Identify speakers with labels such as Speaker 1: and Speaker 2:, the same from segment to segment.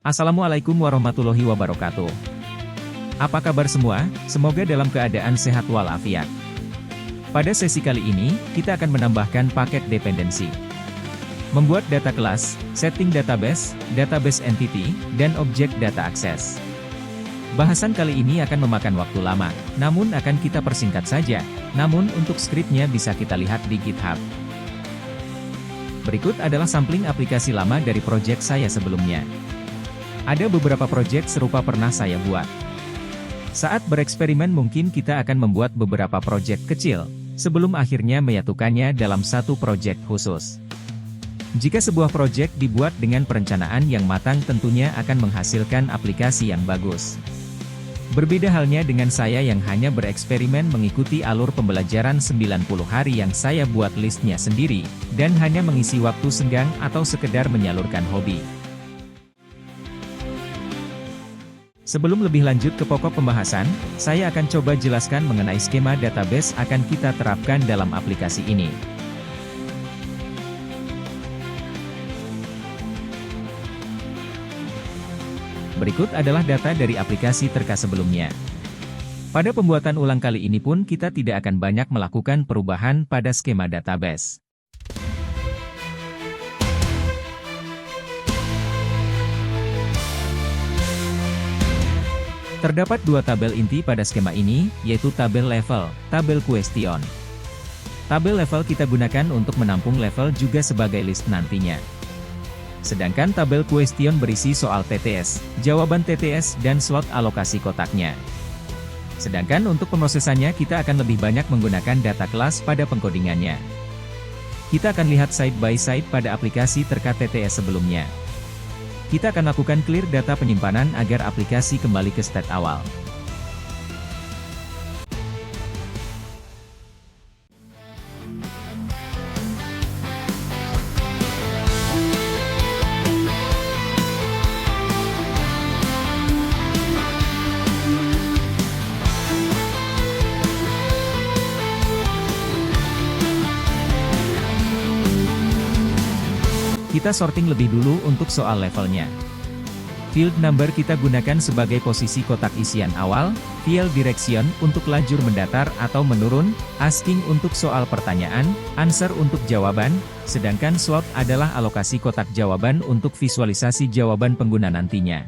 Speaker 1: Assalamualaikum warahmatullahi wabarakatuh. Apa kabar semua? Semoga dalam keadaan sehat walafiat. Pada sesi kali ini, kita akan menambahkan paket dependensi. Membuat data kelas, setting database, database entity, dan objek data access. Bahasan kali ini akan memakan waktu lama, namun akan kita persingkat saja. Namun untuk skripnya bisa kita lihat di GitHub. Berikut adalah sampling aplikasi lama dari proyek saya sebelumnya. Ada beberapa proyek serupa pernah saya buat. Saat bereksperimen mungkin kita akan membuat beberapa proyek kecil, sebelum akhirnya menyatukannya dalam satu proyek khusus. Jika sebuah proyek dibuat dengan perencanaan yang matang tentunya akan menghasilkan aplikasi yang bagus. Berbeda halnya dengan saya yang hanya bereksperimen mengikuti alur pembelajaran 90 hari yang saya buat listnya sendiri, dan hanya mengisi waktu senggang atau sekedar menyalurkan hobi. Sebelum lebih lanjut ke pokok pembahasan, saya akan coba jelaskan mengenai skema database akan kita terapkan dalam aplikasi ini. Berikut adalah data dari aplikasi Terka sebelumnya. Pada pembuatan ulang kali ini pun kita tidak akan banyak melakukan perubahan pada skema database. Terdapat dua tabel inti pada skema ini, yaitu tabel level, tabel question. Tabel level kita gunakan untuk menampung level juga sebagai list nantinya. Sedangkan tabel question berisi soal TTS, jawaban TTS dan slot alokasi kotaknya. Sedangkan untuk pemrosesannya kita akan lebih banyak menggunakan data kelas pada pengkodingannya. Kita akan lihat side by side pada aplikasi Terka TTS sebelumnya. Kita akan lakukan clear data penyimpanan agar aplikasi kembali ke state awal. Kita sorting lebih dulu untuk soal levelnya. Field number kita gunakan sebagai posisi kotak isian awal, field direction untuk lajur mendatar atau menurun, asking untuk soal pertanyaan, answer untuk jawaban, sedangkan slot adalah alokasi kotak jawaban untuk visualisasi jawaban pengguna nantinya.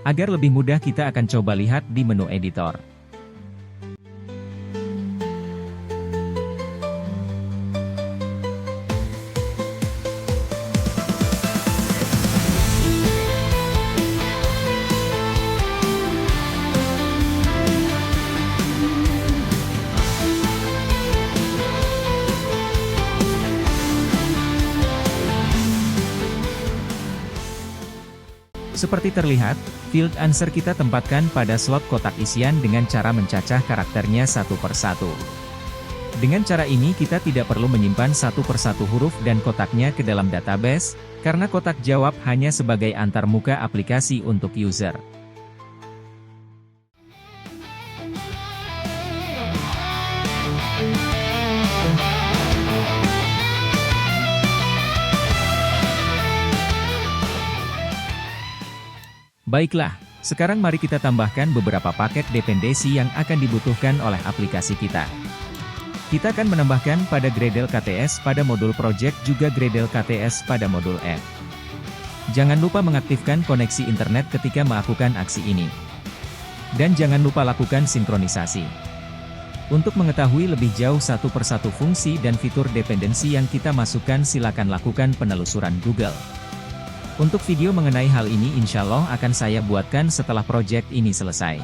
Speaker 1: Agar lebih mudah kita akan coba lihat di menu editor. Seperti terlihat, field answer kita tempatkan pada slot kotak isian dengan cara mencacah karakternya satu per satu. Dengan cara ini kita tidak perlu menyimpan satu per satu huruf dan kotaknya ke dalam database, karena kotak jawab hanya sebagai antarmuka aplikasi untuk user. Baiklah, sekarang mari kita tambahkan beberapa paket dependensi yang akan dibutuhkan oleh aplikasi kita. Kita akan menambahkan pada Gradle KTS pada modul project juga Gradle KTS pada modul F. Jangan lupa mengaktifkan koneksi internet ketika melakukan aksi ini. Dan jangan lupa lakukan sinkronisasi. Untuk mengetahui lebih jauh satu persatu fungsi dan fitur dependensi yang kita masukkan silakan lakukan penelusuran Google. Untuk video mengenai hal ini insya Allah akan saya buatkan setelah proyek ini selesai.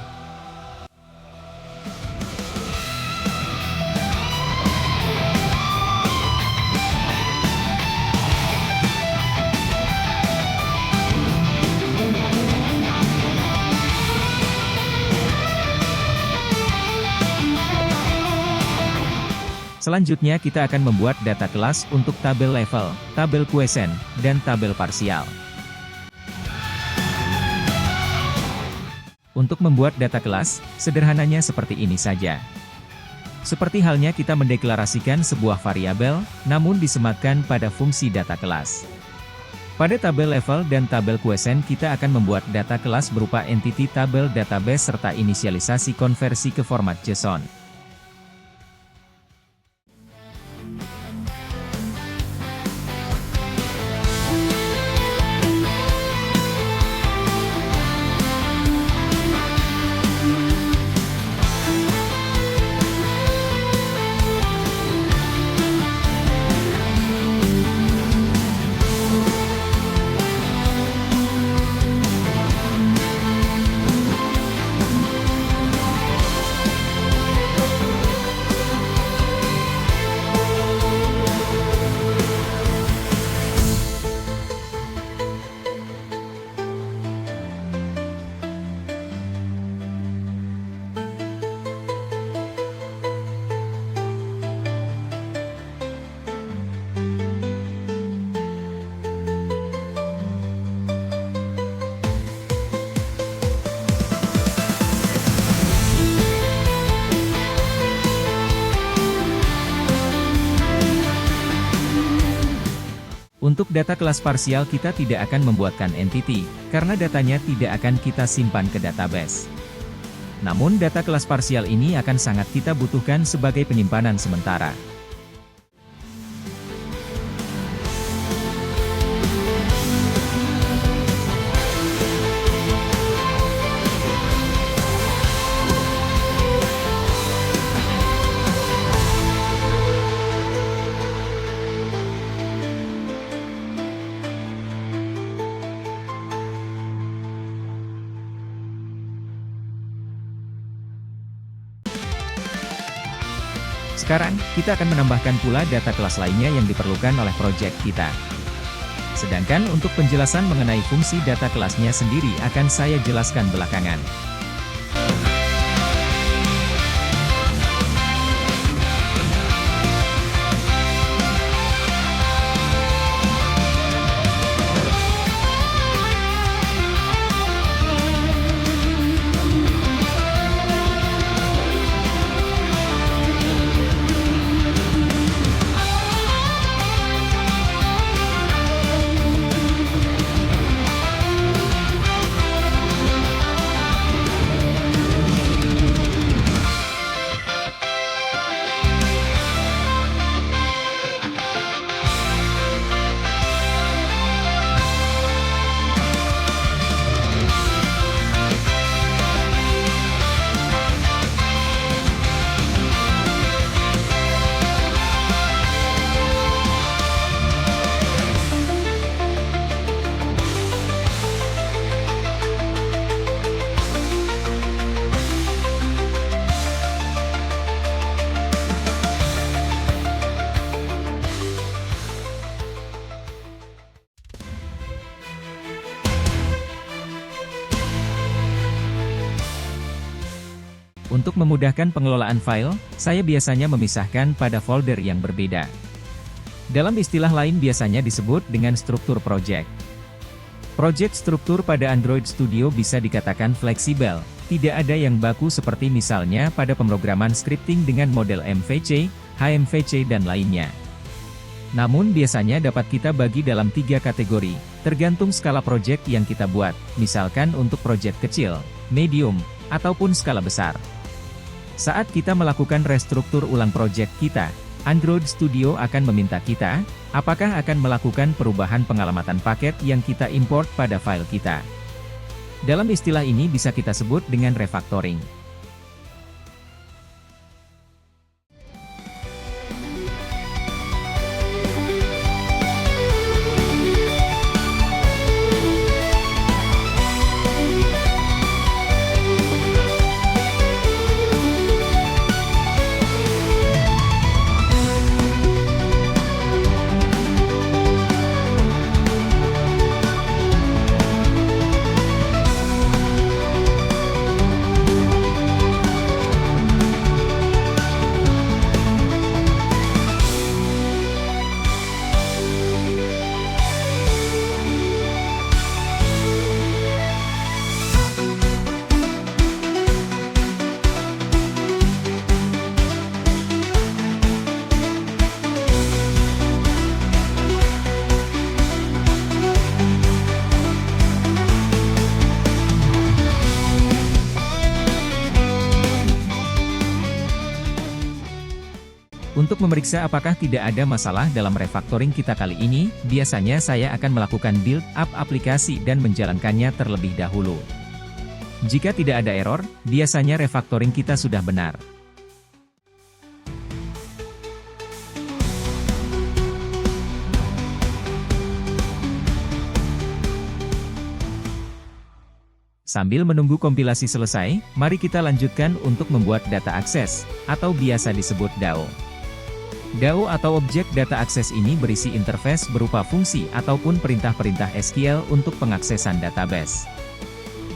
Speaker 1: Selanjutnya kita akan membuat data kelas untuk tabel level, tabel kuesen, dan tabel parsial. Untuk membuat data kelas, sederhananya seperti ini saja. Seperti halnya kita mendeklarasikan sebuah variabel, namun disematkan pada fungsi data kelas. Pada tabel level dan tabel kuesen kita akan membuat data kelas berupa entity tabel database serta inisialisasi konversi ke format JSON. Untuk data kelas parsial kita tidak akan membuatkan entity, karena datanya tidak akan kita simpan ke database. Namun data kelas parsial ini akan sangat kita butuhkan sebagai penyimpanan sementara. Sekarang, kita akan menambahkan pula data kelas lainnya yang diperlukan oleh proyek kita. Sedangkan untuk penjelasan mengenai fungsi data kelasnya sendiri akan saya jelaskan belakangan. Untuk memudahkan pengelolaan file, saya biasanya memisahkan pada folder yang berbeda. Dalam istilah lain biasanya disebut dengan struktur project. Project struktur pada Android Studio bisa dikatakan fleksibel, tidak ada yang baku seperti misalnya pada pemrograman scripting dengan model MVC, HMVC dan lainnya. Namun biasanya dapat kita bagi dalam 3 kategori, tergantung skala project yang kita buat, misalkan untuk project kecil, medium, ataupun skala besar. Saat kita melakukan restruktur ulang project kita, Android Studio akan meminta kita, apakah akan melakukan perubahan pengalamatan paket yang kita import pada file kita. Dalam istilah ini bisa kita sebut dengan refactoring. Untuk memeriksa apakah tidak ada masalah dalam refactoring kita kali ini, biasanya saya akan melakukan build up aplikasi dan menjalankannya terlebih dahulu. Jika tidak ada error, biasanya refactoring kita sudah benar. Sambil menunggu kompilasi selesai, mari kita lanjutkan untuk membuat data akses, atau biasa disebut DAO. DAO atau Objek Data Akses ini berisi interface berupa fungsi ataupun perintah-perintah SQL untuk pengaksesan database.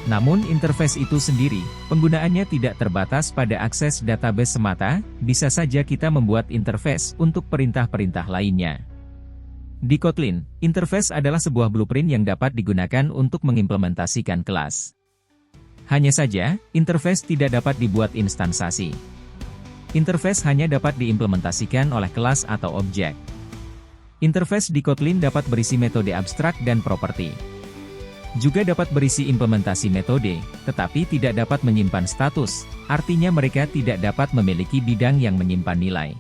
Speaker 1: Namun interface itu sendiri, penggunaannya tidak terbatas pada akses database semata, bisa saja kita membuat interface untuk perintah-perintah lainnya. Di Kotlin, interface adalah sebuah blueprint yang dapat digunakan untuk mengimplementasikan kelas. Hanya saja, interface tidak dapat dibuat instansasi. Interface hanya dapat diimplementasikan oleh kelas atau objek. Interface di Kotlin dapat berisi metode abstrak dan properti. Juga dapat berisi implementasi metode, tetapi tidak dapat menyimpan status, artinya mereka tidak dapat memiliki bidang yang menyimpan nilai.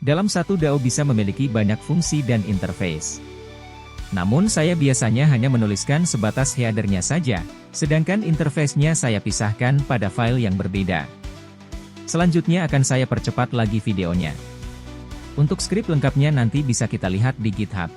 Speaker 1: Dalam satu DAO bisa memiliki banyak fungsi dan interface. Namun saya biasanya hanya menuliskan sebatas header-nya saja, sedangkan interface-nya saya pisahkan pada file yang berbeda. Selanjutnya akan saya percepat lagi videonya. Untuk skrip lengkapnya nanti bisa kita lihat di GitHub.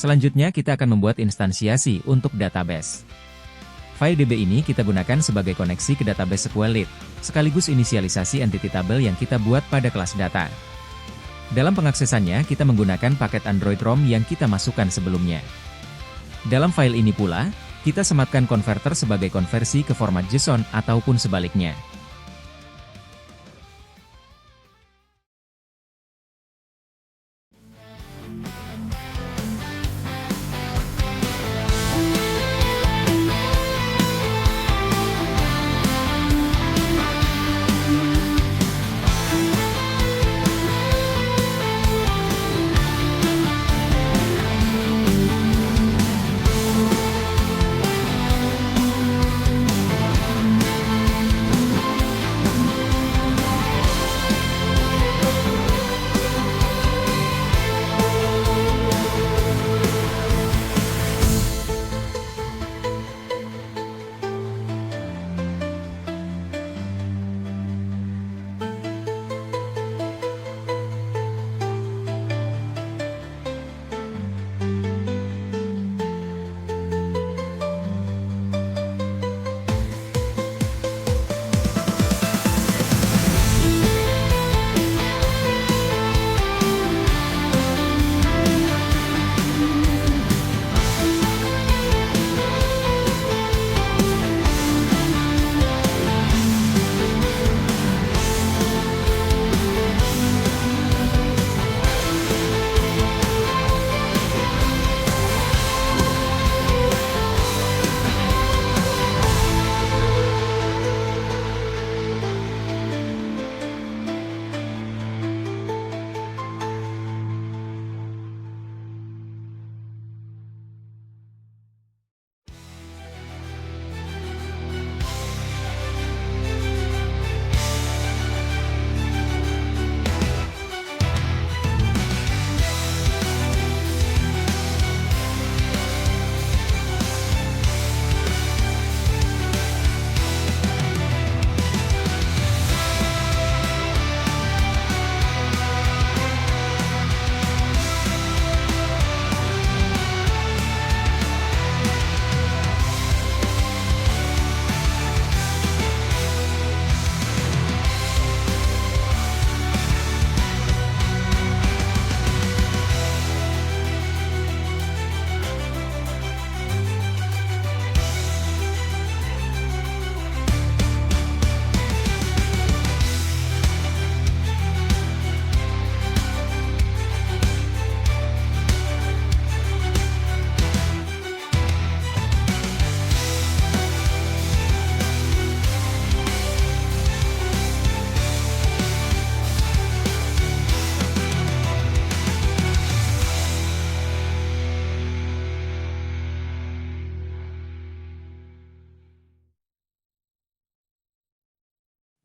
Speaker 1: Selanjutnya kita akan membuat instansiasi untuk database. File DB ini kita gunakan sebagai koneksi ke database SQLite, sekaligus inisialisasi entity table yang kita buat pada kelas data. Dalam pengaksesannya kita menggunakan paket Android ROM yang kita masukkan sebelumnya. Dalam file ini pula, kita sematkan konverter sebagai konversi ke format JSON ataupun sebaliknya.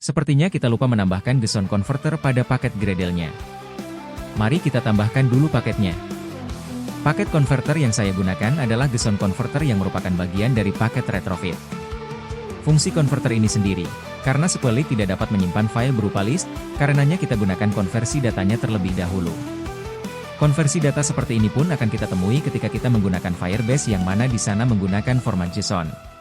Speaker 1: Sepertinya kita lupa menambahkan JSON converter pada paket Gradle-nya. Mari kita tambahkan dulu paketnya. Paket converter yang saya gunakan adalah JSON converter yang merupakan bagian dari paket retrofit. Fungsi converter ini sendiri, karena SQLite tidak dapat menyimpan file berupa list, karenanya kita gunakan konversi datanya terlebih dahulu. Konversi data seperti ini pun akan kita temui ketika kita menggunakan Firebase yang mana di sana menggunakan format JSON.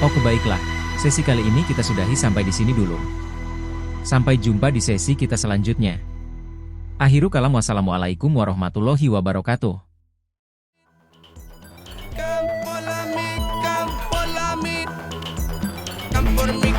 Speaker 1: Oke baiklah, sesi kali ini kita sudahi sampai di sini dulu. Sampai jumpa di sesi kita selanjutnya. Akhiru kalam, wassalamualaikum warahmatullahi wabarakatuh.
Speaker 2: Come for me.